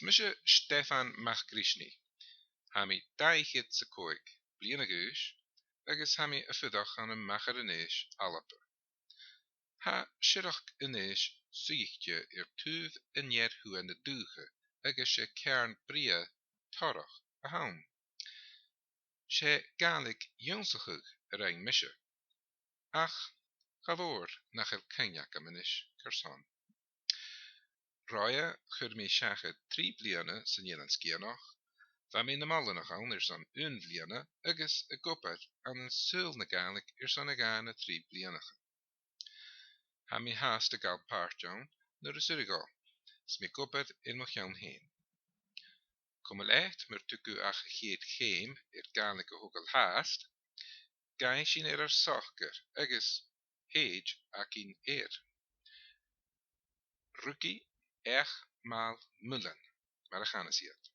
Smisje Stefan Machgrishni. Hami daichit sa koig, bliana guis, agus hami a fudach an machar inis alapa. Ha shirach inis suichtje tuv injer hu an de duge, agus se kern bria tarach a haum. Se galig jonsachug rein misje. Ach, gavoor nach el kenjak amenish kersan. Raya churmi shache 3 bliana san jelanskianach, va mi na malenach an san bliana, agus a gopper an sul na galig san a gana 3 blianach. Ha mi haast a gal paartjan nur a surigal, smi gopper in moch jaun heen. Kom lecht mer tuku ach geet geem galige hogel haast, gai sin sacher, agus heej akin Rookie echt maal mullen, maar gaan is het.